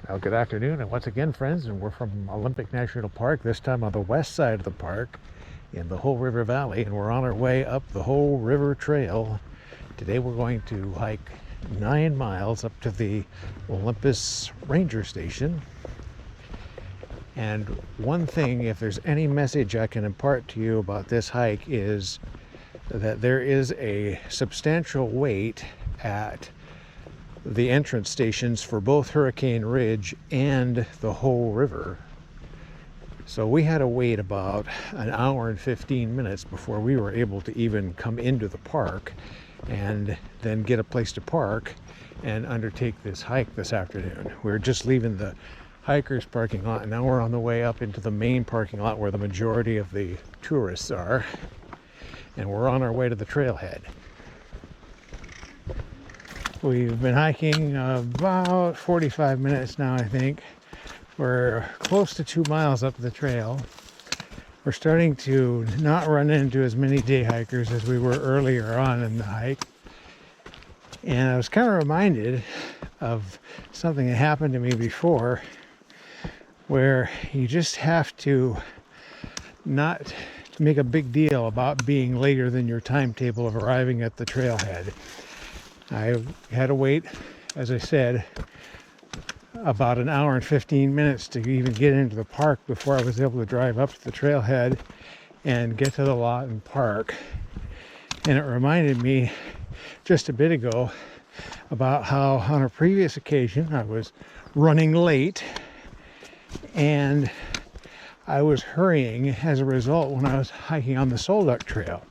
Well, good afternoon, and once again, friends, and we're from Olympic National Park, this time on the west side of the park in the Hoh River Valley, and we're on our way up the Hoh River Trail. Today we're going to hike 9 miles up to the Olympus Ranger Station. And one thing, if there's any message I can impart to you about this hike, is that there is a substantial wait at the entrance stations for both Hurricane Ridge and the Hoh River. So we had to wait about an hour and 15 minutes before we were able to even come into the park and then get a place to park and undertake this hike this afternoon. We're just leaving the hikers parking lot, and now we're on the way up into the main parking lot where the majority of the tourists are, and we're on our way to the trailhead. We've been hiking about 45 minutes now, I think. We're close to 2 miles up the trail. We're starting to not run into as many day hikers as we were earlier on in the hike. And I was kind of reminded of something that happened to me before, where you just have to not make a big deal about being later than your timetable of arriving at the trailhead. I had to wait, as I said, about an hour and 15 minutes to even get into the park before I was able to drive up to the trailhead and get to the lot and park. And it reminded me just a bit ago about how on a previous occasion I was running late and I was hurrying as a result when I was hiking on the Solduck Trail.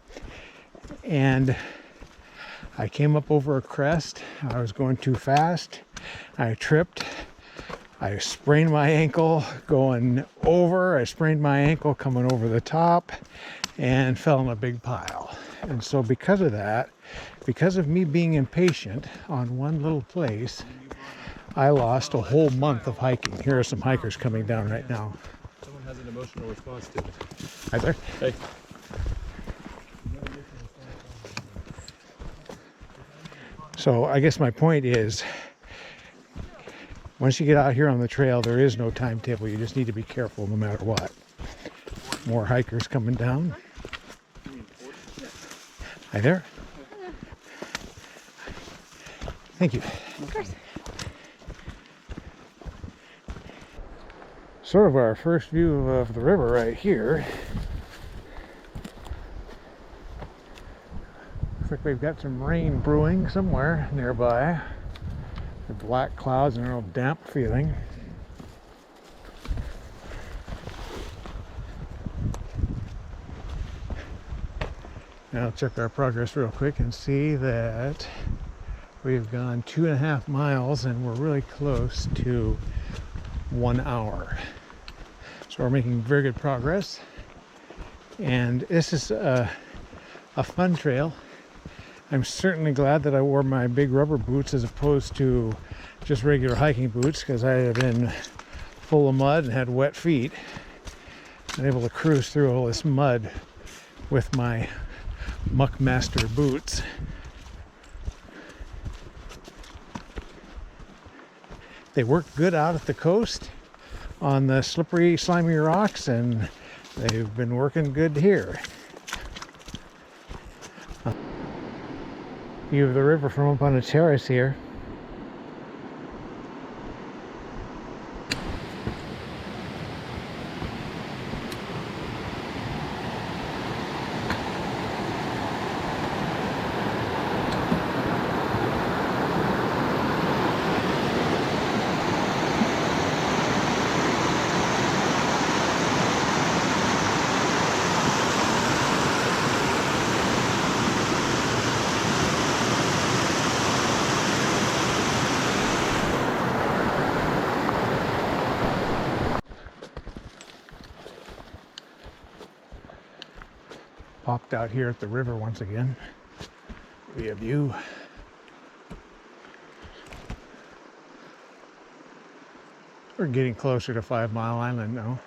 And I came up over a crest. I was going too fast. I tripped. I sprained my ankle going over. I sprained my ankle coming over the top and fell in a big pile. And so because of that, because of me being impatient on one little place, I lost a whole month of hiking. Here are some hikers coming down right now. Someone has an emotional response to it. Hi there. Hey. So I guess my point is, once you get out here on the trail, there is no timetable. You just need to be careful no matter what. More hikers coming down. Hi there. Thank you. Of course. Sort of our first view of the river right here. Looks like we've got some rain brewing somewhere nearby. The black clouds and a real damp feeling. Now I'll check our progress real quick and see that we've gone 2.5 miles and we're really close to 1 hour. So we're making very good progress. And this is a fun trail. I'm certainly glad that I wore my big rubber boots as opposed to just regular hiking boots, because I have been full of mud and had wet feet. I'm able to cruise through all this mud with my Muckmaster boots. They work good out at the coast on the slippery, slimy rocks, and they've been working good here. View of the river from up on a terrace here. Popped out here at the river once again. We have view. We're getting closer to 5 Mile Island now.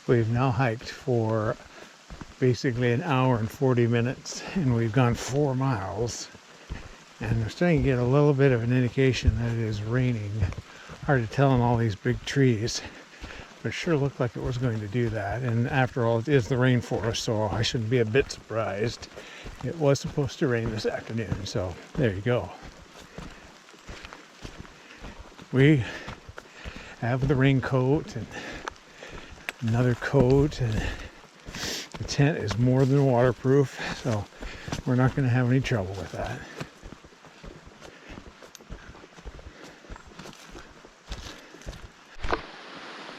We've now hiked for basically an hour and 40 minutes, and we've gone 4 miles. And we're starting to get a little bit of an indication that it is raining. Hard to tell in all these big trees, but it sure looked like it was going to do that. And after all, it is the rainforest, so I shouldn't be a bit surprised. It was supposed to rain this afternoon, so there you go. We have the raincoat and another coat, and the tent is more than waterproof, so we're not going to have any trouble with that.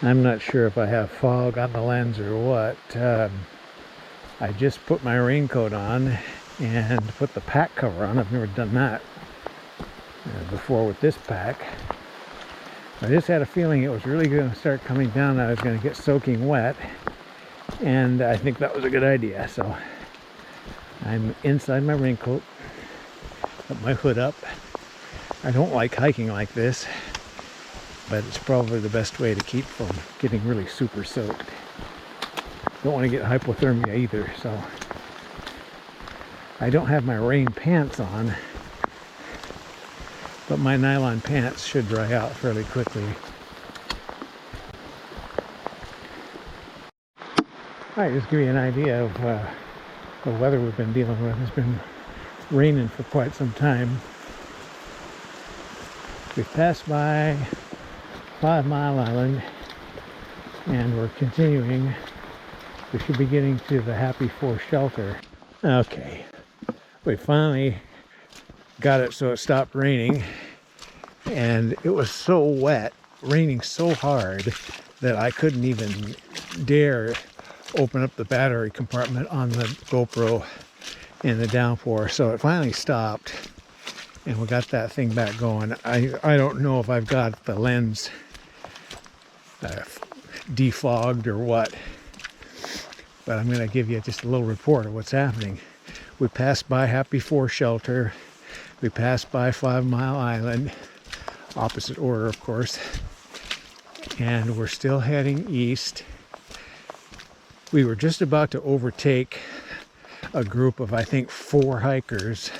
I'm not sure if I have fog on the lens or what. I just put my raincoat on and put the pack cover on. I've never done that before with this pack. I just had a feeling it was really going to start coming down. I was going to get soaking wet, and I think that was a good idea. So I'm inside my raincoat, put my hood up. I don't like hiking like this, but it's probably the best way to keep from getting really super soaked. Don't want to get hypothermia either, so I don't have my rain pants on, but my nylon pants should dry out fairly quickly. Alright, just give you an idea of the weather we've been dealing with. It's been raining for quite some time. We've passed by 5 Mile Island, and we're continuing. We should be getting to the Happy Four shelter. Okay, we finally got it so it stopped raining, and it was so wet, raining so hard, that I couldn't even dare open up the battery compartment on the GoPro in the downpour. So it finally stopped, and we got that thing back going. I don't know if I've got the lens defogged or what, but I'm going to give you just a little report of what's happening. We passed by Happy Four shelter. We passed by 5 Mile Island, opposite order of course, and we're still heading east. We were just about to overtake a group of, I think, 4 hikers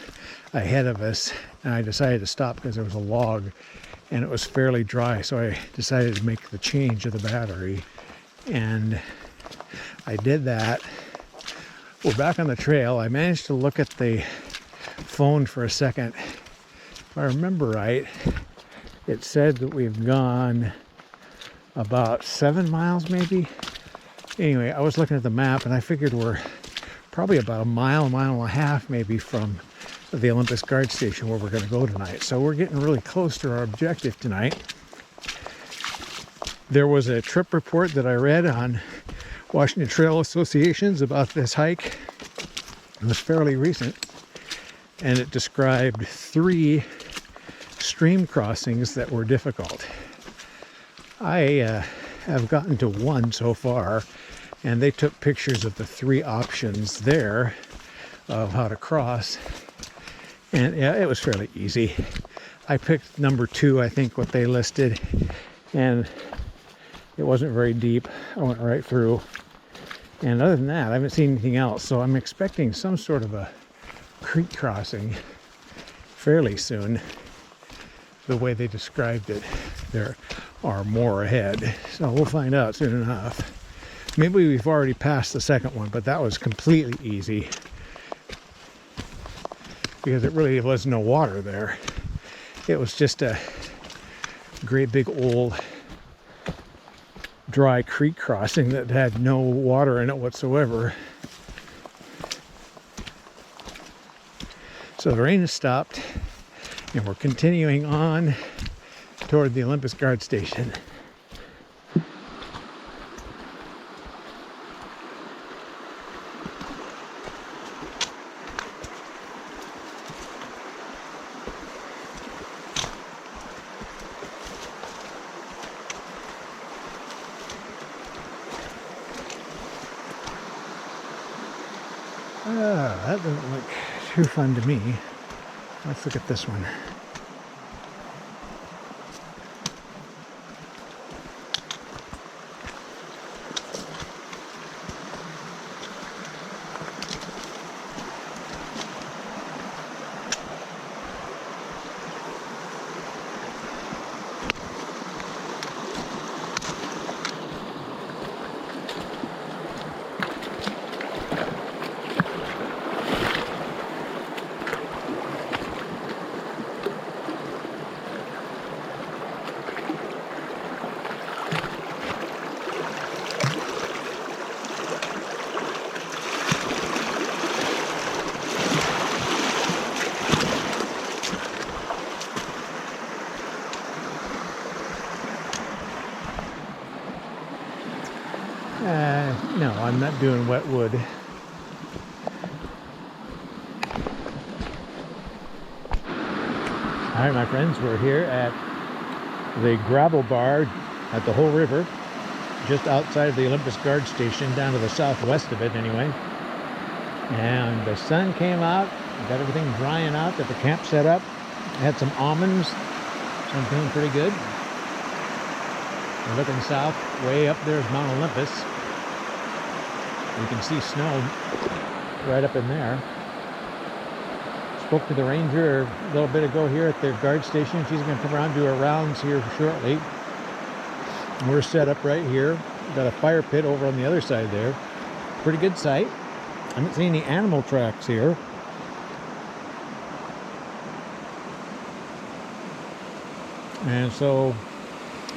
ahead of us, and I decided to stop because there was a log and it was fairly dry, so I decided to make the change of the battery, and I did that. We're back on the trail. I managed to look at the phone for a second. If I remember right, it said that we've gone about 7 miles maybe. Anyway, I was looking at the map and I figured we're probably about a mile and a half maybe from the Olympus Guard Station where we're going to go tonight. So we're getting really close to our objective tonight. There was a trip report that I read on Washington Trail Associations about this hike. It was fairly recent, and it described 3 stream crossings that were difficult. I have gotten to 1 so far, and they took pictures of the 3 options there of how to cross. And yeah, it was fairly easy. I picked number 2, I think, what they listed, and it wasn't very deep. I went right through. And other than that, I haven't seen anything else. So I'm expecting some sort of a creek crossing fairly soon. The way they described it, there are more ahead. So we'll find out soon enough. Maybe we've already passed the second one, but that was completely easy, because it really was no water there. It was just a great big old dry creek crossing that had no water in it whatsoever. So the rain has stopped, and we're continuing on toward the Olympus Guard Station. That doesn't look too fun to me. Let's look at this one. up doing wet wood. All right, my friends, we're here at the gravel bar at the Hoh River, just outside of the Olympus Guard Station, down to the southwest of it anyway. And the sun came out, got everything drying out, got the camp set up. Had some almonds, so I'm feeling pretty good. We're looking south, way up there is Mount Olympus. You can see snow right up in there. Spoke to the ranger a little bit ago here at their guard station. She's going to come around and do her rounds here shortly. We're set up right here. Got a fire pit over on the other side there. Pretty good sight. I haven't seen any animal tracks here. And so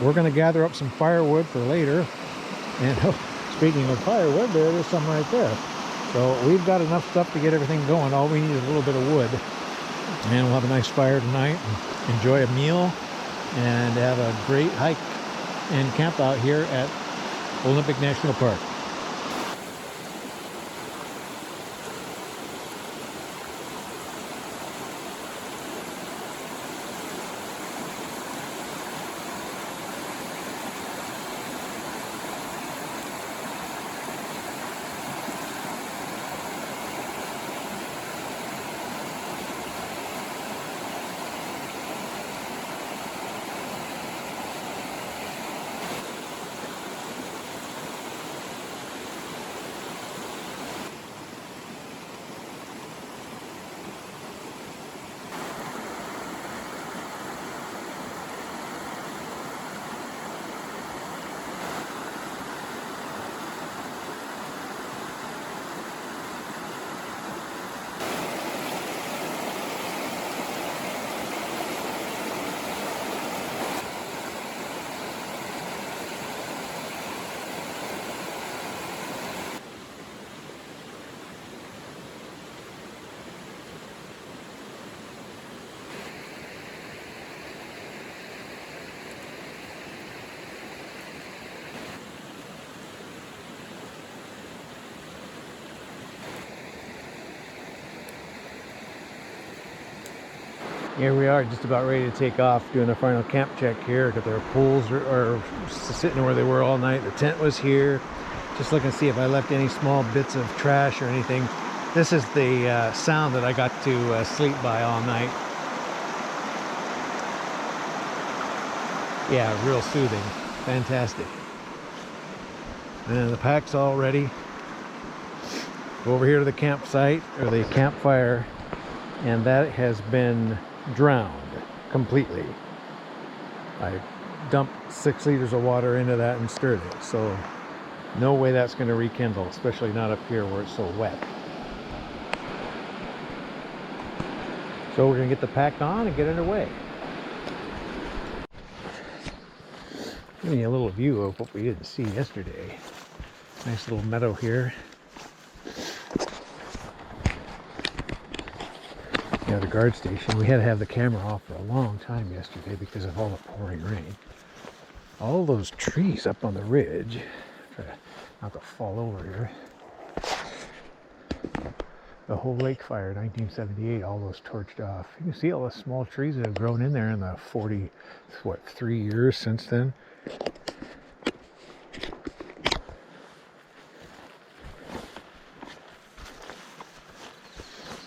we're going to gather up some firewood for later. And speaking of firewood, there is some right there. So we've got enough stuff to get everything going. All we need is a little bit of wood. And we'll have a nice fire tonight and enjoy a meal and have a great hike and camp out here at Olympic National Park. Here we are, just about ready to take off, doing the final camp check here. Got their pools are sitting where they were all night. The tent was here. Just looking to see if I left any small bits of trash or anything. This is the sound that I got to sleep by all night. Yeah, real soothing. Fantastic. And the pack's all ready. Go over here to the campsite, or the campfire, and that has been drowned completely. I dumped 6 liters of water into that and stirred it, so no way that's going to rekindle, especially not up here where it's so wet. So we're going to get the pack on and get underway. Giving you a little view of what we didn't see yesterday. Nice little meadow here. Yeah, the guard station. We had to have the camera off for a long time yesterday because of all the pouring rain. All those trees up on the ridge. Try not to fall over here. The whole lake fire, 1978, all those torched off. You can see all the small trees that have grown in there in the 3 years since then.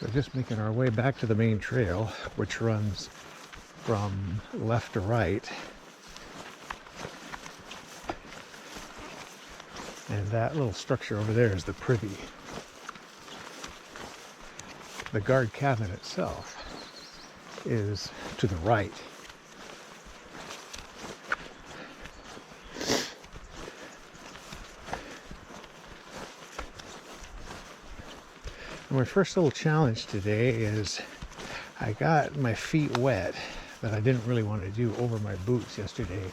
So just making our way back to the main trail, which runs from left to right. And that little structure over there is the privy. The guard cabin itself is to the right. And my first little challenge today is I got my feet wet that I didn't really want to do over my boots yesterday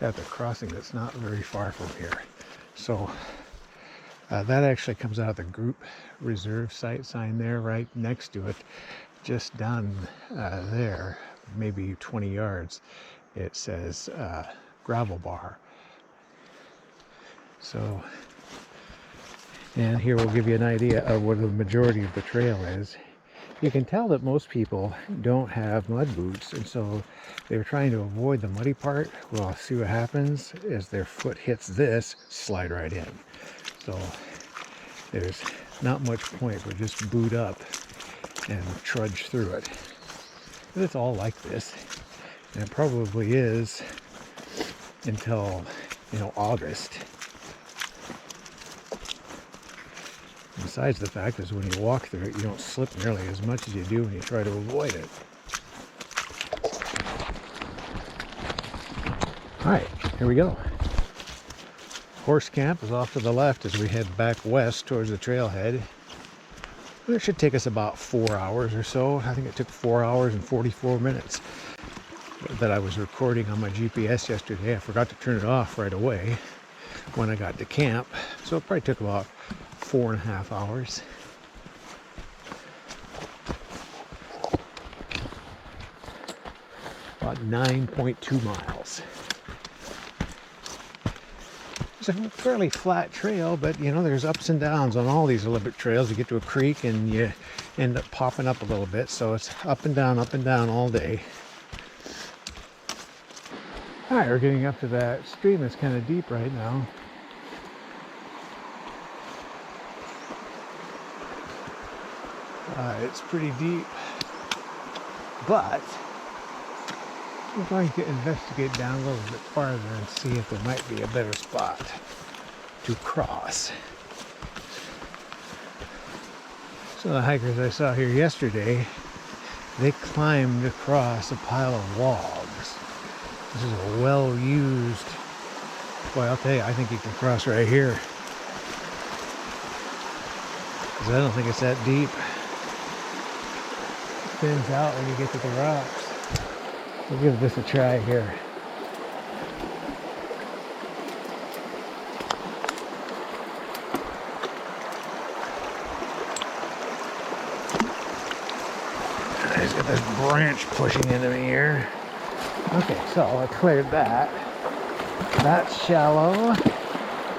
at the crossing that's not very far from here. So that actually comes out of the group reserve site sign there right next to it, just down there, maybe 20 yards. It says gravel bar. So And here we'll give you an idea of what the majority of the trail is. You can tell that most people don't have mud boots, and so they're trying to avoid the muddy part. Well, see what happens is their foot hits this, slide right in. So there's not much point, but just boot up and trudge through it. But it's all like this, and it probably is until, August. Besides the fact is when you walk through it, you don't slip nearly as much as you do when you try to avoid it. All right, here we go. Horse camp is off to the left as we head back west towards the trailhead. It should take us about 4 hours or so. I think it took 4 hours and 44 minutes that I was recording on my GPS yesterday. I forgot to turn it off right away when I got to camp. So it probably took about 4.5 hours. About 9.2 miles. It's a fairly flat trail, but there's ups and downs on all these Olympic trails. You get to a creek and you end up popping up a little bit, so it's up and down all day. All right, we're getting up to that stream that's kind of deep right now. It's pretty deep, but we're going to investigate down a little bit farther and see if there might be a better spot to cross. So the hikers I saw here yesterday, they climbed across a pile of logs. This is a well-used, boy, I'll tell you, I think you can cross right here, because I don't think it's that deep. Thins out when you get to the rocks. We'll give this a try here. I just got this branch pushing into me here. Okay, so I cleared that. That's shallow.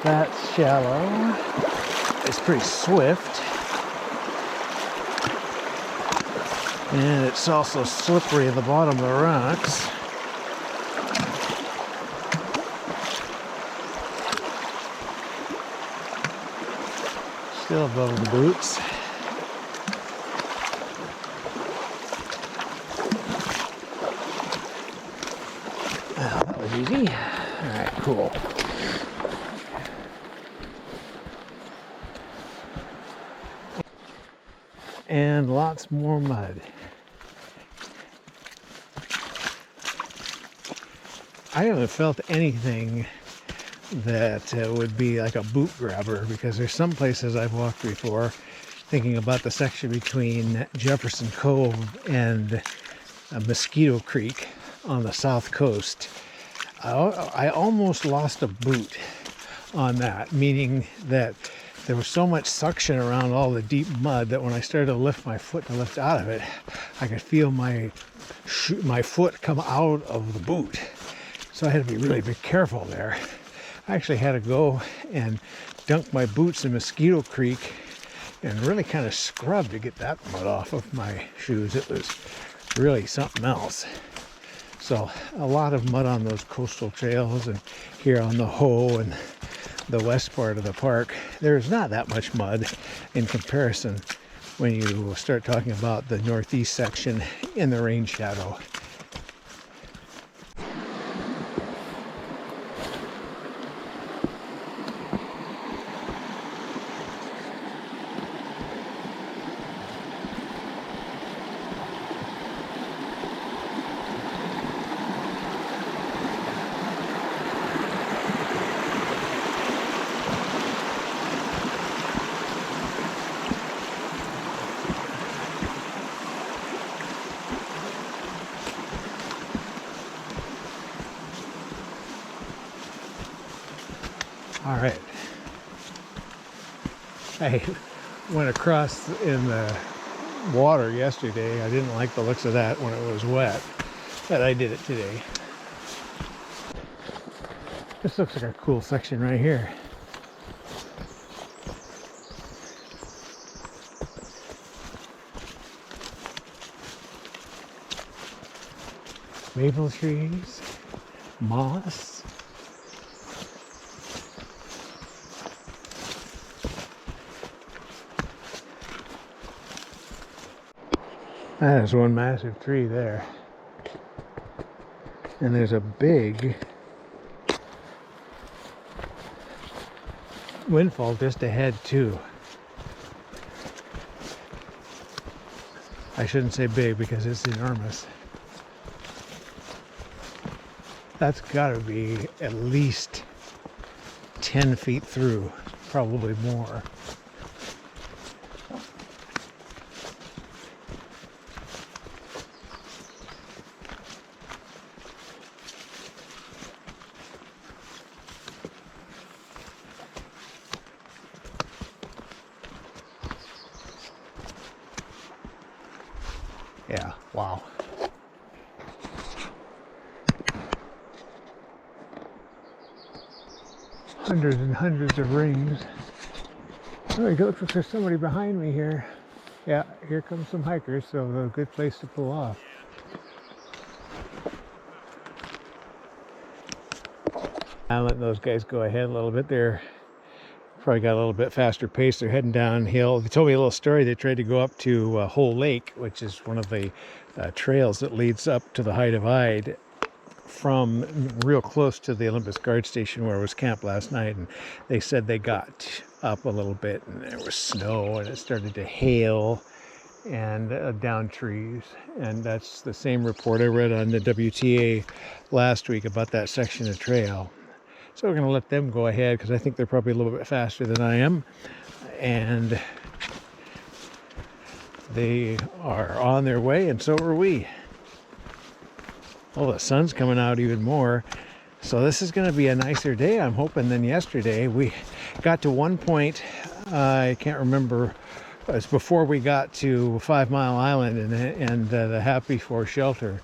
That's shallow. It's pretty swift. And it's also slippery at the bottom of the rocks. Still above the boots. Oh, that was easy. All right, cool. And lots more mud. I haven't felt anything that would be like a boot grabber, because there's some places I've walked before, thinking about the section between Jefferson Cove and Mosquito Creek on the south coast. I almost lost a boot on that, meaning that there was so much suction around all the deep mud that when I started to lift my foot to lift out of it, I could feel my foot come out of the boot. So I had to be really careful there. I actually had to go and dunk my boots in Mosquito Creek and really kind of scrub to get that mud off of my shoes. It was really something else. So a lot of mud on those coastal trails, and here on the Hoh and the west part of the park, there's not that much mud in comparison when you start talking about the northeast section in the rain shadow. All right. I went across in the water yesterday. I didn't like the looks of that when it was wet, but I did it today. This looks like a cool section right here. maple trees, moss. That is one massive tree there. And there's a big windfall just ahead too. I shouldn't say big because it's enormous. That's got to be at least 10 feet through, probably more. Yeah, wow. Hundreds and hundreds of rings. Oh, it looks like there's somebody behind me here. Yeah, here comes some hikers, so a good place to pull off. I'll let those guys go ahead a little bit. They're probably got a little bit faster pace. They're heading downhill. They told me a little story. They tried to go up to Hoh Lake, which is one of the trails that leads up to the high divide from real close to the Olympus Guard Station where I was camped last night. And they said they got up a little bit and there was snow and it started to hail and down trees. And that's the same report I read on the WTA last week about that section of trail. So we're going to let them go ahead because I think they're probably a little bit faster than I am. And they are on their way, and so are we. Oh, the sun's coming out even more. So this is going to be a nicer day, I'm hoping, than yesterday. We got to one point, I can't remember, it was before we got to 5 Mile Island and the Happy for shelter.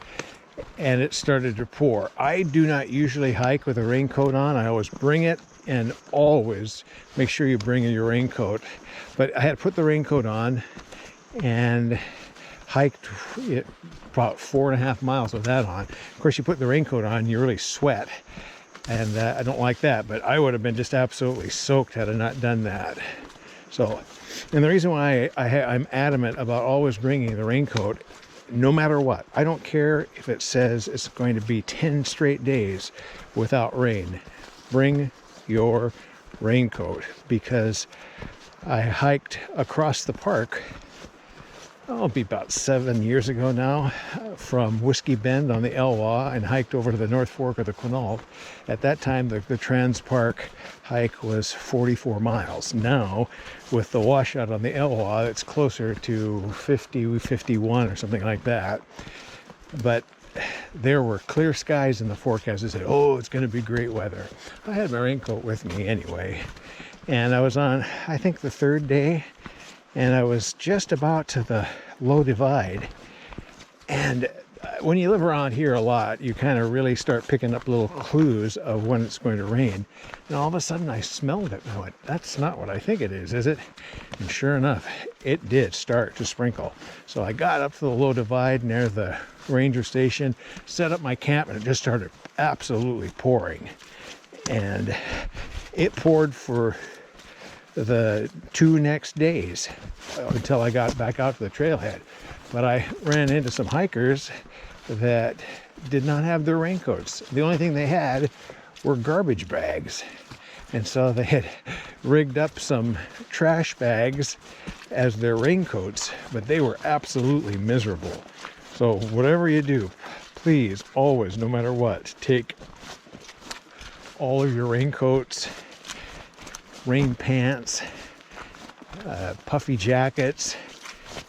And it started to pour. I do not usually hike with a raincoat on. I always bring it, and always make sure you bring your raincoat. But I had to put the raincoat on and hiked it about 4.5 miles with that on. Of course, you put the raincoat on, you really sweat, and I don't like that. But I would have been just absolutely soaked had I not done that. So, and the reason why I'm adamant about always bringing the raincoat, no matter what, I don't care if it says it's going to be 10 straight days without rain, bring your raincoat, because I hiked across the park, it'll be about 7 years ago now, from Whiskey Bend on the Elwha and hiked over to the North Fork of the Quinault. At that time, the Trans Park hike was 44 miles. Now, with the washout on the Elwha, it's closer to 50, 51 or something like that. But there were clear skies in the forecast. They said, oh, it's going to be great weather. I had my raincoat with me anyway. And I was on, I think, the third day, and I was just about to the low divide. And when you live around here a lot, you kind of really start picking up little clues of when it's going to rain. And all of a sudden I smelled it and I went, that's not what I think it is it? And sure enough, it did start to sprinkle. So I got up to the low divide near the ranger station, set up my camp, and it just started absolutely pouring. And it poured for the 2 next days until I got back out to the trailhead. But I ran into some hikers that did not have their raincoats. The only thing they had were garbage bags. And so they had rigged up some trash bags as their raincoats, but they were absolutely miserable. So whatever you do, please always, no matter what, take all of your raincoats, rain pants, puffy jackets.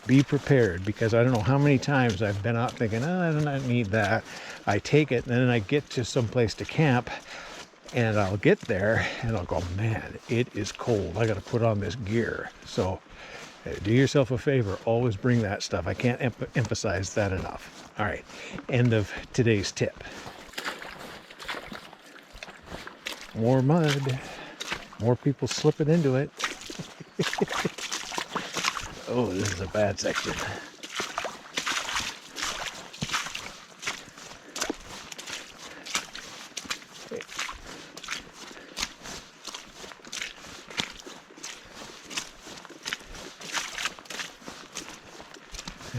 Be prepared, because I don't know how many times I've been out thinking, oh, I do not need that. I take it, and then I get to some place to camp, and I'll get there, and I'll go, man, it is cold. I got to put on this gear. So do yourself a favor. Always bring that stuff. I can't emphasize that enough. All right, end of today's tip. More mud. More people slipping into it. Oh, this is a bad section.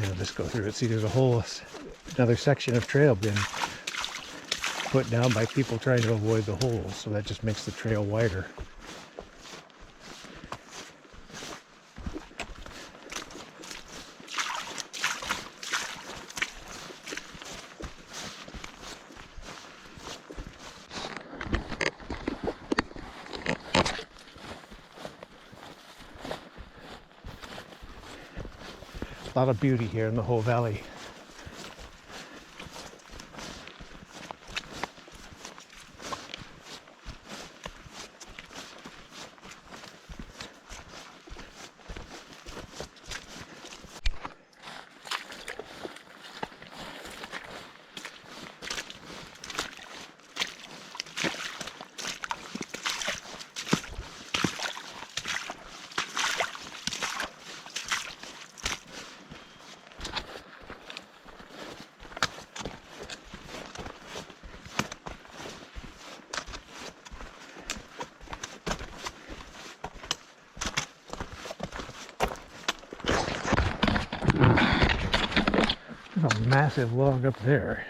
And I'll just go through it. See, there's another section of trail been put down by people trying to avoid the holes, so that just makes the trail wider. A lot of beauty here in the Hoh Valley. There's a massive log up there.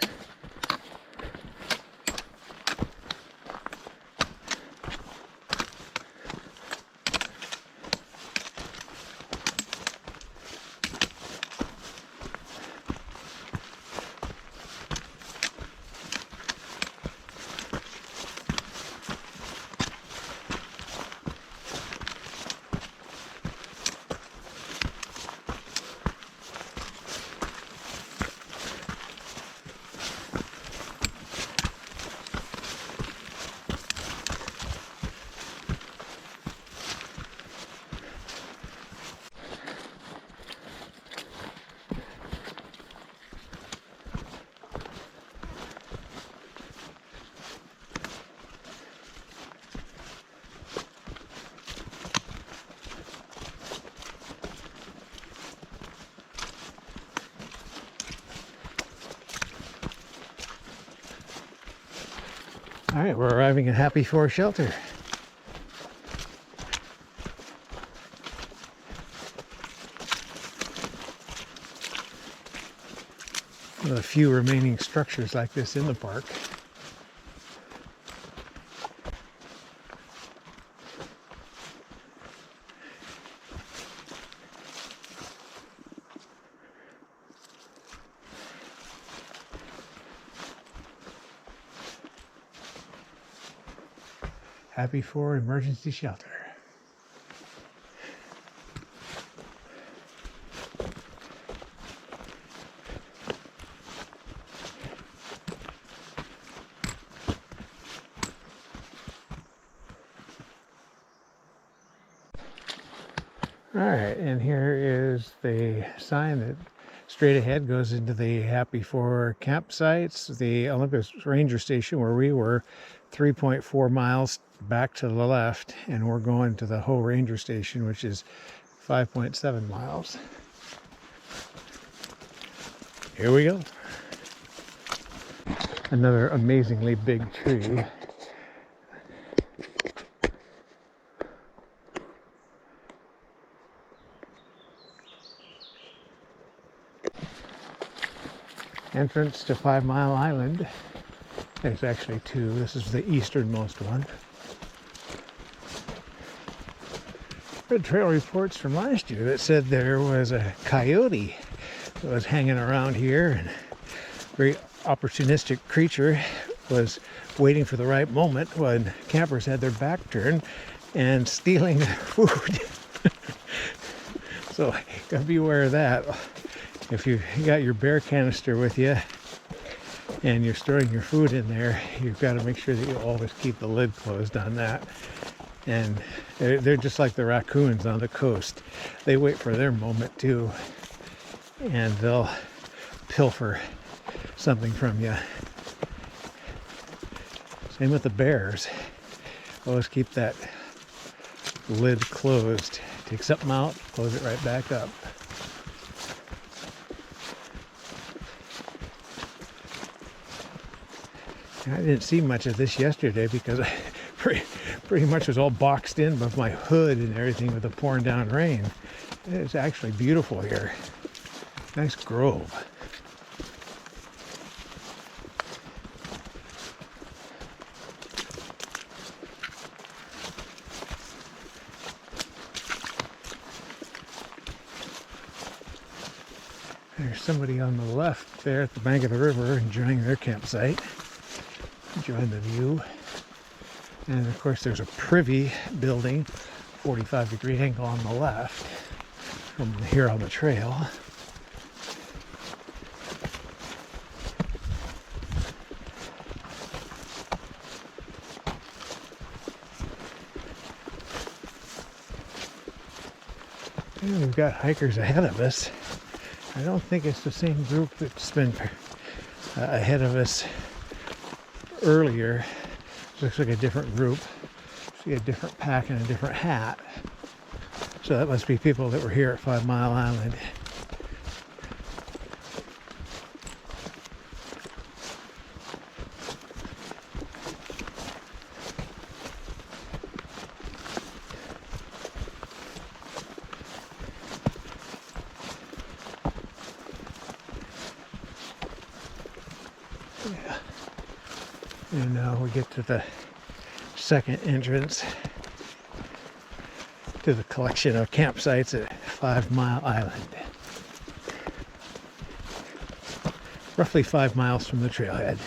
All right, we're arriving at Happy Forest Shelter. One of the few remaining structures like this in the park. Happy for emergency shelter. All right, and here is the sign that straight ahead goes into the Happy for campsites, the Olympus Ranger Station where we were, 3.4 miles back to the left, and we're going to the Hoh Ranger Station, which is 5.7 miles. Here we go. Another amazingly big tree. Entrance to 5 Mile Island. There's actually two. This is the easternmost one. Read trail reports from last year that said there was a coyote that was hanging around here, and a very opportunistic creature was waiting for the right moment when campers had their back turned and stealing their food. So gotta be aware of that. If you got your bear canister with you and you're storing your food in there, you've got to make sure that you always keep the lid closed on that. And they're just like the raccoons on the coast. They wait for their moment too, and they'll pilfer something from you. Same with the bears. Always keep that lid closed. Take something out, close it right back up. I didn't see much of this yesterday because I pretty much was all boxed in with my hood and everything with the pouring down rain. It's actually beautiful here. Nice grove. There's somebody on the left there at the bank of the river enjoying their campsite, enjoying the view. And of course there's a privy building, 45-degree angle on the left from here on the trail. And we've got hikers ahead of us. I don't think it's the same group that's been ahead of us earlier. Looks like a different group. See a different pack and a different hat. So that must be people that were here at 5 Mile Island. Yeah. And now we get to the second entrance to the collection of campsites at 5 Mile Island. Roughly 5 miles from the trailhead.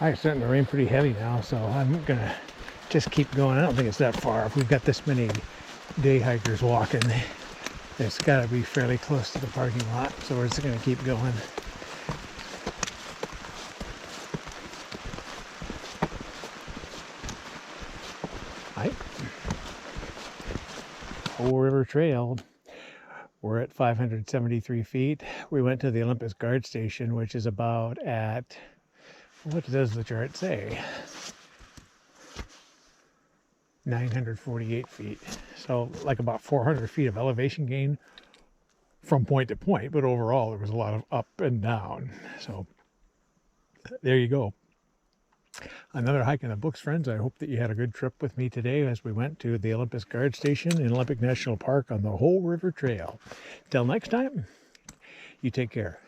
It's starting to rain pretty heavy now, so I'm gonna just keep going. I don't think it's that far. If we've got this many day hikers walking, it's got to be fairly close to the parking lot, so we're just gonna keep going. Right. Hoh River Trail. We're at 573 feet. We went to the Olympus Guard Station, which is about at, what does the chart say? 948 feet. So like about 400 feet of elevation gain from point to point, but overall there was a lot of up and down. So there you go. Another hike in the books, friends. I hope that you had a good trip with me today as we went to the Olympus Guard Station in Olympic National Park on the Hoh River Trail. Till next time, you take care.